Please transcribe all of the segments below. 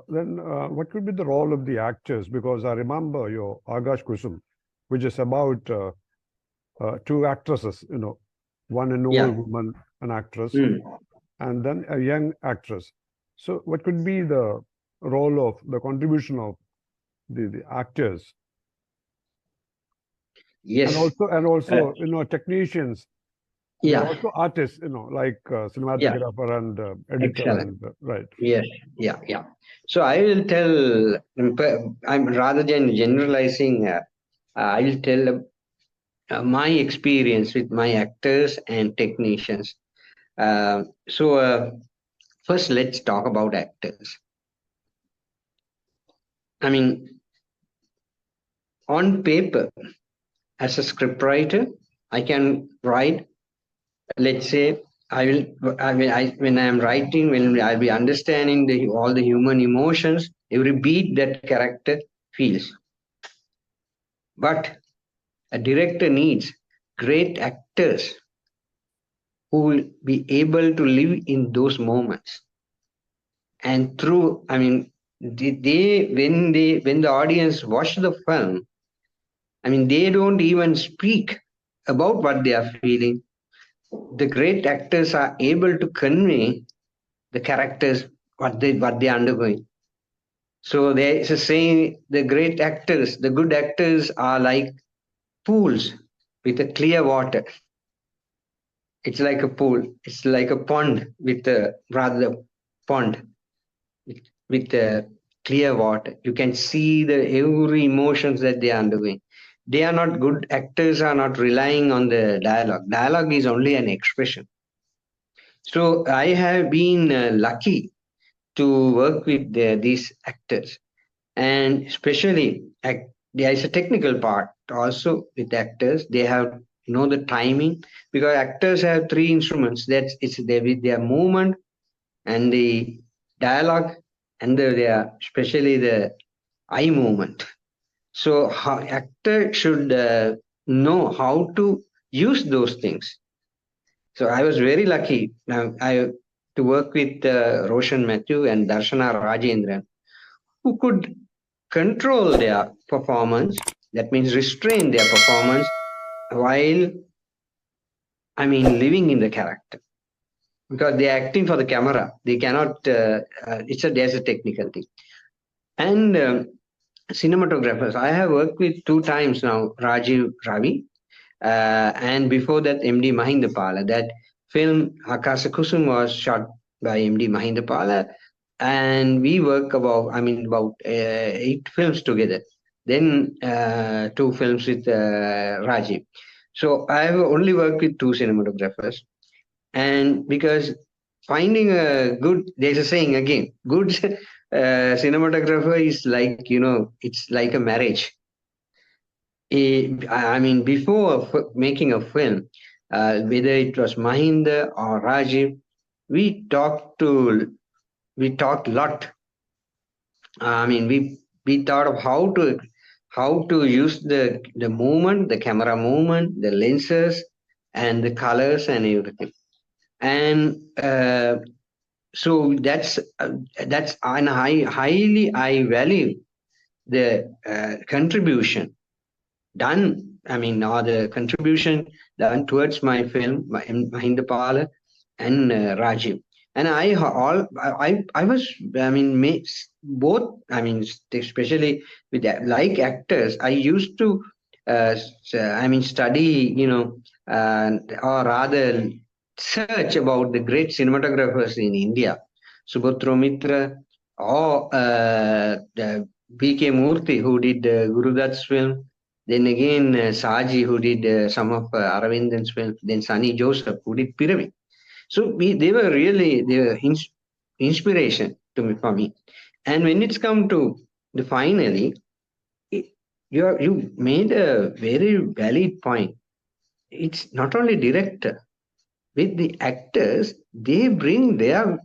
then what could be the role of the actors? Because I remember your Agash Kusum, which is about two actresses, one an Yeah. old woman, an actress, Mm. and then a young actress. So what could be the role of the contribution of the actors? And Yes. also, technicians, they're Yeah. also artists, like Yeah. cinematographer and editor Excellent. and right. Yes. Yeah. Yeah. So I will tell. I'm rather than generalizing. I will tell my experience with my actors and technicians. So first, let's talk about actors. I mean, on paper, as a scriptwriter, I can write. Let's say I will. When I am writing, when I'll be understanding all the human emotions, every beat that character feels. But a director needs great actors who will be able to live in those moments. And through, I mean, when the audience watch the film, I mean, they don't even speak about what they are feeling. The great actors are able to convey the characters what they are undergoing. So there is a saying: the great actors, the good actors, are like pools with a clear water. It's like a pool. It's like a pond with a rather pond with clear water. You can see the every emotions that they are undergoing. They are not good actors. Are not relying on the dialogue. Dialogue is only an expression. So I have been lucky to work with these actors, and especially there is a technical part also with actors. They have know the timing, because actors have three instruments. That's it's with their movement and the dialogue and their especially the eye movement. So how actor should know how to use those things. So I was very lucky to work with Roshan Matthew and Darshana Rajendran, who could control their performance. That means restrain their performance while, I mean, living in the character, because they are acting for the camera. They cannot. There's a technical thing. And cinematographers, I have worked with two times now, Rajeev, Ravi, and before that MD Mahindapala. That film Akasakusum was shot by MD Mahindapala, and we work about 8 films together. Then two films with Rajiv. So I have only worked with two cinematographers, and because finding a good, there's a saying again, good cinematographer is like, it's like a marriage. I mean, before making a film, whether it was Mahinda or Rajiv, we talked a lot. I mean, we thought of how to use the movement, the camera movement, the lenses, and the colors and everything. And so that's and I value the contribution done. I mean, or the contribution done towards my film, Mahindapala and Rajiv. And I was, I mean, both, I mean, especially with like actors, I used to, study, or rather search about the great cinematographers in India, Subhatra Mitra, or B.K. Murthy, who did Gurudat's film. Then again, Saji, who did some of Aravindan's film. Then Sunny Joseph, who did Pyramid. So they were inspiration for me. And when it's come to the finally, you made a very valid point. It's not only director. With the actors, they bring their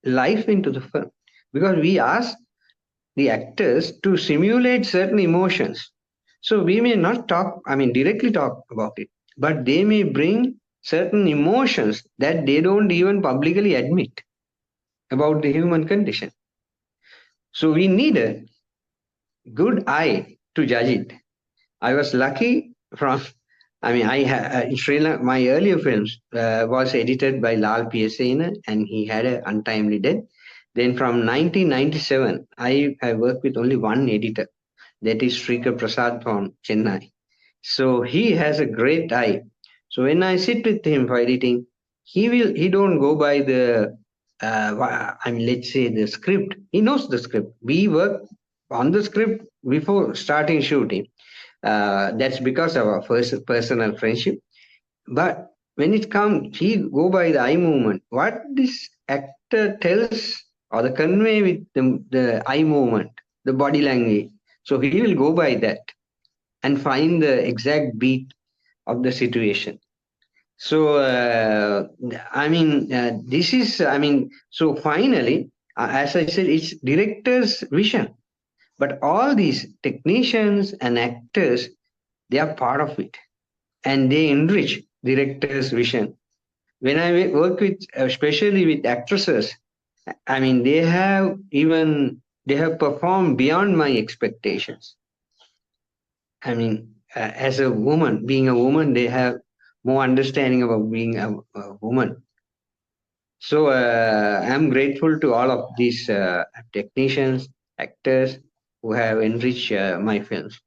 life into the film, because we ask the actors to simulate certain emotions. So we may not directly talk about it, but they may bring certain emotions that they don't even publicly admit about the human condition. So we need a good eye to judge it. I was lucky from, I mean, in Sri Lanka, my earlier films was edited by Lal PSAina, and he had an untimely death. Then from 1997, I worked with only one editor, that is Sreekar Prasad from Chennai. So he has a great eye. So when I sit with him for editing, he don't go by the I mean, let's say the script. He knows the script. We work on the script before starting shooting. That's because of our first personal friendship. But when it comes, he go by the eye movement. What this actor tells or the convey with the eye movement, the body language. So he will go by that and find the exact beat of the situation. So I mean, this is I mean. So finally, as I said, it's director's vision. But all these technicians and actors, they are part of it, and they enrich director's vision. When I work with, especially with actresses, I mean, they have performed beyond my expectations. I mean, as a woman, being a woman, they have more understanding about being a woman. So I'm grateful to all of these technicians, actors who have enriched my films.